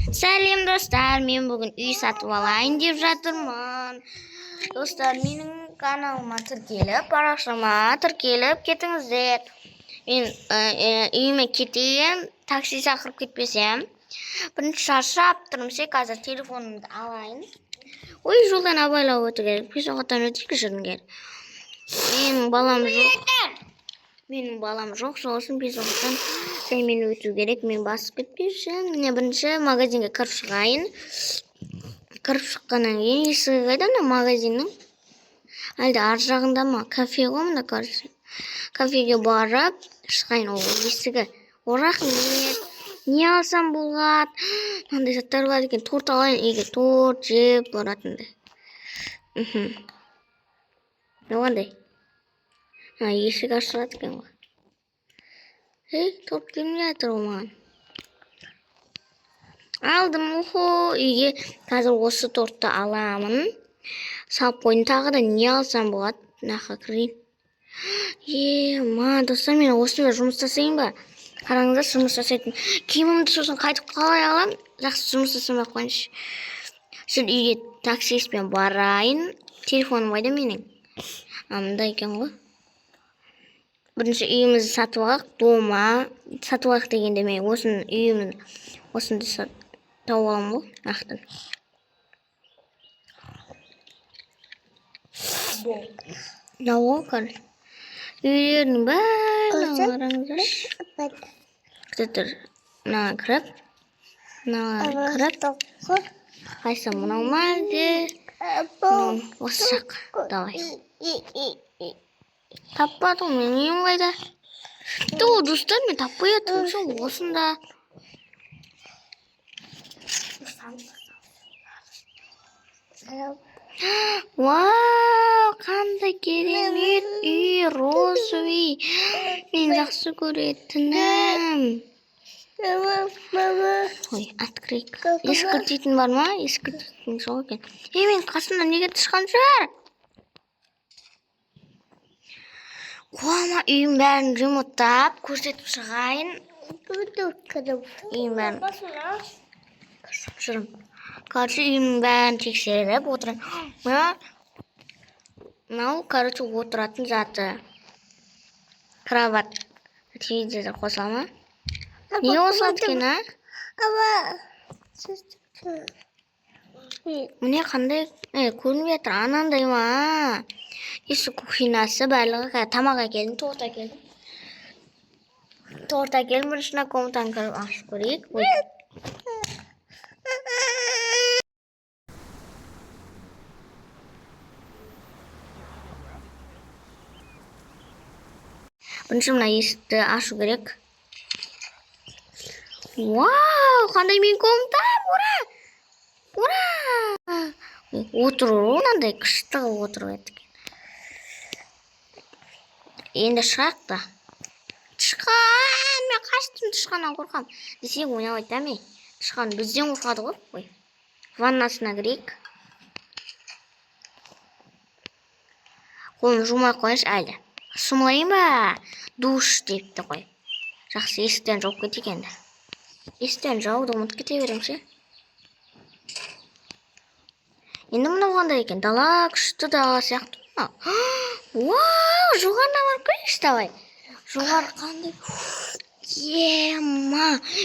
Сәлем достар, мен бүгін үй сатып алайын деп жатырмын. Достар, менің каналыма тіркеліп, парақшама тіркеліп кетіңіздер. Мен үйіме кетейін, такси шақырып кетпесем. Бірінші шаршап тұрмын, қазір телефонымды алайын. Ой, жолдан абайлап өту керек, пешоходтан өтейік жүріңдер. Менің балам жоқ, сосын пешоходтан мен өту керек, мен басып кетпейшін. Міне бірінші магазинге кіріп шығайын. Кіріп шыққаннан кейін есігі қайда мына магазиннің? Әлде ар жағында ма? Кафе ғой мына, короче. Кафеге барып шығайын, ол есігі. Рахмет. Не алсам болады? Мынандай заттар бар екен. Торт алайын, егер торт жеп баратындай. Не қандай? Есік ашылады екен ғой. Торт келмей жатыр ол маған. Алдым, үйге қазір осы тортты аламын. Салып қойдым, тағы да не алсам болады? Нақа кірейін. Достар, мен осында жұмыс жасайын ба? Қараңыздар, жұмыс жасайтын. Киімімді сосын қайтып қалай алам? Жақсы жұмыс жасамай қойыншы. Сіз үйге таксиспен барайын. Телефоным қайда менің? Мында екен ғой. Бірінші үйімізді сатып алайық, дома сатып алайық дегенде мен осының үйімізді осында тауып аламын ғой, ақтын. Мынау ғой, короче. Үйлердің бәрін қараңыздар. Күтір, мына кіріп, қайсы мынау ма әлде? Осы жақ, давай. Таппадым, мен үйім қайда? Ол достар, мен таппай жатырмын, осында. Вау, қандай керемет үй, розовый. Мен жақсы көретінім. Ой, откройка. Ескіртетін бар ма? Ескіртетін сол екен. Мен қасымда неге тышқан шығар? Қуама үйім бәрін ремонттап, көрсетіп шығайын. Үйім бәрін. Короче, үйім бәрін тексеріп отырайын. Мынау, короче, отыратын заты. Кроват. Телевизор қосыла ма? Не қосылады екен, а? Міне қандай көрінбей жатыр, анандай ма? Есік кухинасы барлығы, тамақ әкелдім, торт әкелдім. Торт әкелдім, біріншіна комнатаны кіріп ашып көрейік. Бірінші мына есікті ашу керек. Вау, қандай мен комнатам, ура! Отыру, мынандай күшті отыру еді. Енді шығақ та. Тышқан! Мен қаштым тышқаннан қорқам. Десе ойнап айтам, тышқан бізден қорқады ғой. Ваннасына кірейік. Қолын жумай қойыншы әлі. Сұмылайын ба? Душ депті қой. Жақсы, есіктен жауып кетейік енді. Есіктен жауды ұмытып кете беремші. Енді мына қандай екен? Дала күшті дала сияқты ма? Вау, жоғарына барып көрейікші давай. Жоғары қандай?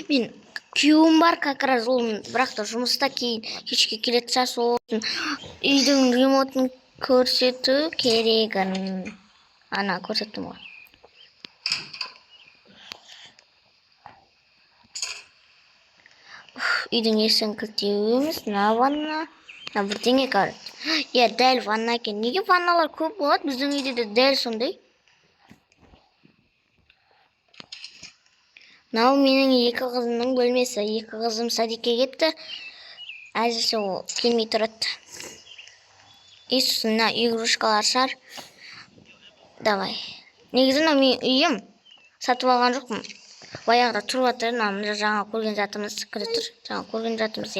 Мен күйеуім бар как раз ол, бірақ та жұмыста кейін кешке келетін шығар, сол үйдің ремонтын көрсету керегін. Ана көрсеттім ғой. Үйдің есігін кілттеуіміз, мына ванна. Бірдеңе көрді. Дәл ванна екен. Неге ванналар көп болады? Біздің үйде де дәл сондай. Мынау менің екі қызымның бөлмесі. Екі қызым садикке кетті. Әзірше ол келмей тұрады. Сосын игрушкалар шығар. Давай. Негізі мен үйім сатып алған жоқпын. Баяғыда тұрып жатыр, жаңа көрген затымыз. Жаңа көрген затымыз,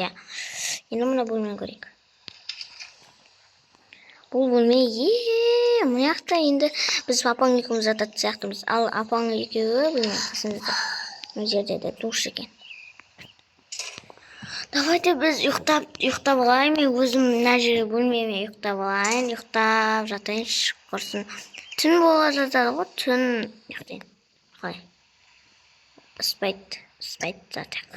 Енді мұны бөлмен көрейік. Бұл бөлме, мұяқта енді біз апаң екеуміз жататын сияқтымыз. Ал апаң екеуі бөлме қасында. Мына жерде де душ екен. Давайте біз ұйықтап алайын. Мен өзім мына жерге бөлмеме ұйықтап алайын. Ұйықтап жатайыншы, құрсын. Түн бола жатады ғой, түн ұйықтайын. Қалай? Спать затак.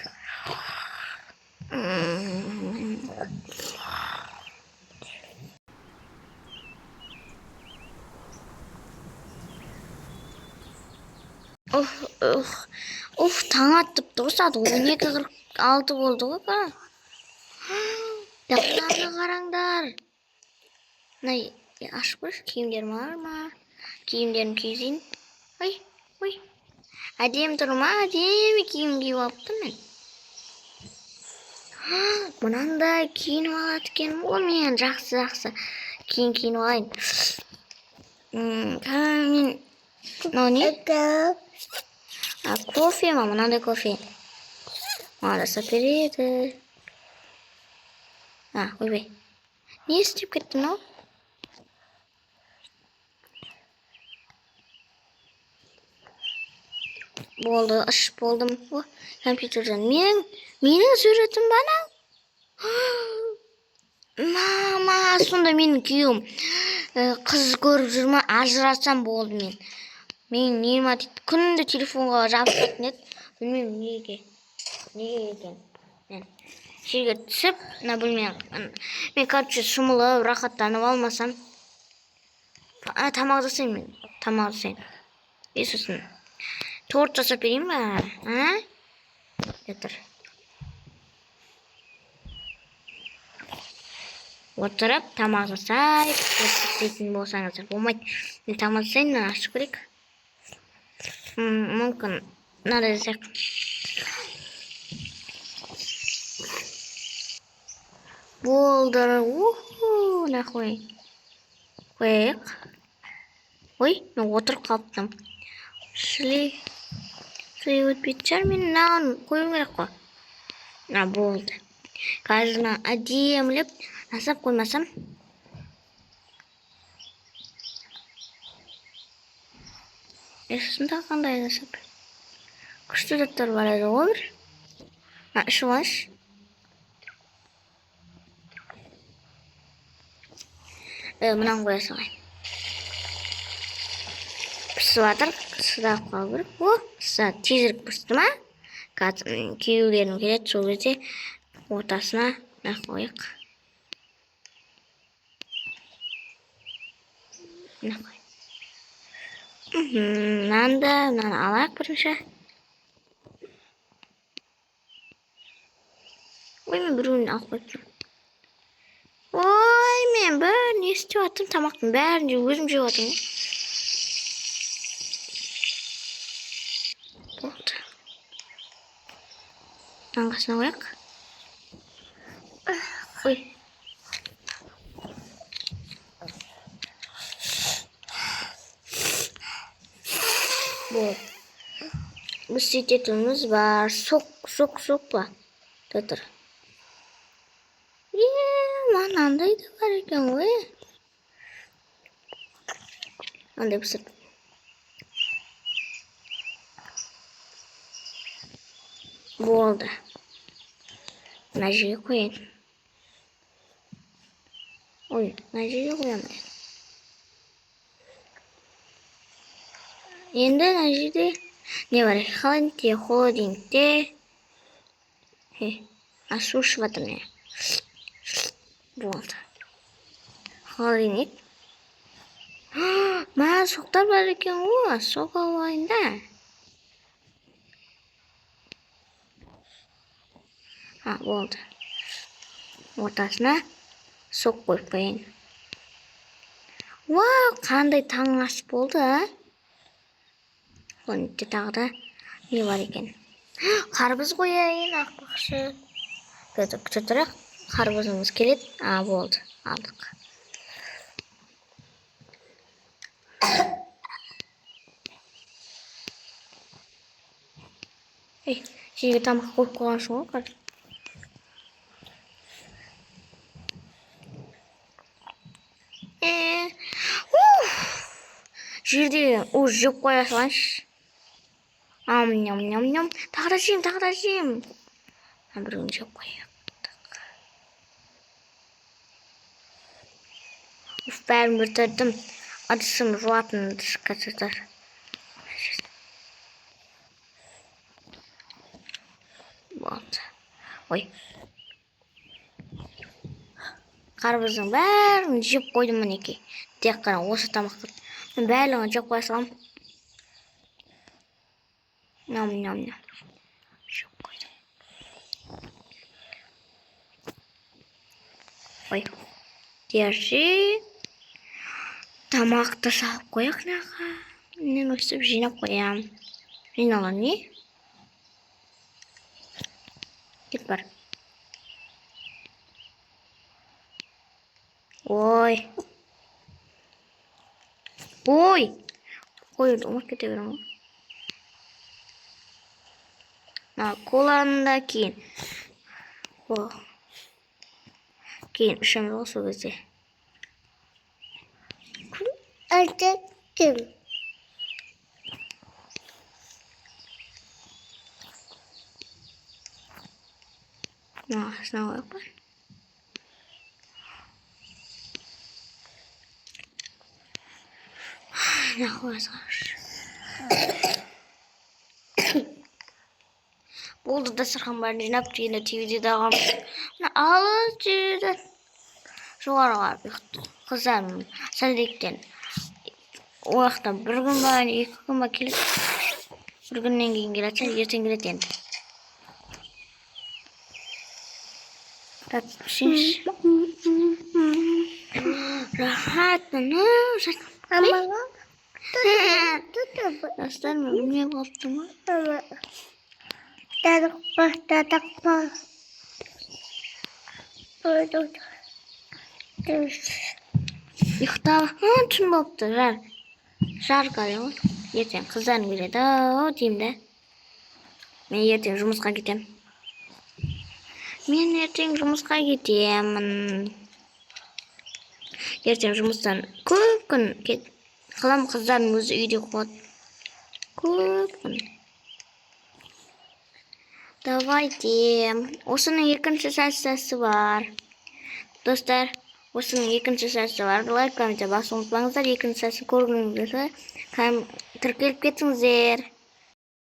Таң атыпты ғой, сағат 12:46 болды ғой. Дақтарына қараңдар. Ашып көрші, киімдерім бар ма? Киімдерім киізейін. Ой. Әдем тұрма, әдемі киім киіп алыпты мен. Мынандай киініп алады екенмін ғой мен, жақсы киініп алайын. Мен мынау не? Кофе ма, мынандай кофе. Маған жасап береді. Ойбай. Не істеп кетті мынау? Болды, ашып болдым. Компьютерден. Менің суретім бана? Мама, сонда менің күйеуім қыз көріп жүрме, ажырасам болды мен. Мен нема дейді, күнді телефонға жабысатын еді. Білмеймін неге екен. Жерге түсіп, білмеймін. Мен короче шымылып, рахаттанып алмасам. Тамақ жасайын мен. Тамақ жасайын. Сосын торт жасап берейін ба? Отыр. Отырып, тамақ жасайық. Істейтін болсаңыздар болмайды. Мен тамақ жасайын, ашу керек. Мүмкін мынандай жасайық. Болды. Нахуй. Қойық. Ой, мен отырып қалыптым. Шли өтпейді шығар, мен мынаған қойым керек қой. Болды. Қазір әдемілеп жасап қоймасам. Сосын қандай жасап. Күшті заттар бар еді ғой бір. Ішіп алайыншы. Мынаны қоя салайын. Пісіп жатыр, сыздап қалу керек. Тезірек пісті ма? Күйеулерім келеді, сол кезде ортасына қойық. Мынаны алайық бірінші. Ой, мен біреуін алып қойып тұрмын. Ой, мен не істеп жатырмын, тамақтың бәрін өзім жеп жатырмын. Болды. Аңғасына қояқ. Ой. Болды. Біз сөйтетіміз бар. Соқ ба? Тұр. Мынандай да бар екен ғой. Андай пісіріп. Болды. Мына жерге қояйын. Ой, мына жерге қоямын. Енді мына жерде не бар? Холодильникте. Су ішіп жатыр не? Болды. Холодильник. Мына соқтар бар екен ғой. Соқ алайын да. Болды. Ортасына соқ қойып қояйын. Қандай таң ашып болды, Холодильникте тағы да не бар екен? Қарбыз қояйын, ақпақшы. Күте тұрақ, қарбызымыз келеді. Болды, алдық. Жерге тамақ қойып қойған шоң ғой. Жерде жеп қоя салайыншы. Ням. Тағы да жейм. Біреуін жеп қояйық. Bärini bitirdim. Adısını ruatını kaçırlar. Болды. Ой. Қарбыздың бәрін жеп қойдым мінекей. Тек қана осы тамақты. Мен барлығын жеп қоя салам. Ням. Жеп қойдым. Ой. Держи. Тамақты салып қояқ наға. Мен өстіп жинап қоям. Жиналған не? Кет бар. Ой. Ой, ұмыт кете берем. Коланы кейін. Кейін ішеміз осы кезде. Әжеттім. Снова опа. Нахуй болды дастархан бәрін жинап жиына тивде дағам. Алыс жерден жоғарыға қыздарым сәлдектен. Ояқтан бір күн ба, 2 күн ба келіп, бір күннен кейін келеді, ертең келеді енді. Амаға Дастар мен не болыпты ма? Тадықпа. Ұйықтап, түн болыпты, жар қалың. Ертең қыздарым келеді, деймді. Мен ертең жұмысқа кетем. Ертең жұмыстан көп күн қалам қыздарым өзі үйде қоғады. Көп күн. Давайте. Осының екінші сәссесі бар. Достар, осының екінші сәссесі бар. Лайк, комментте басып ұмытпаңыздар. Екінші сәссі көргіңіз келсе, тіркеліп кетіңіздер.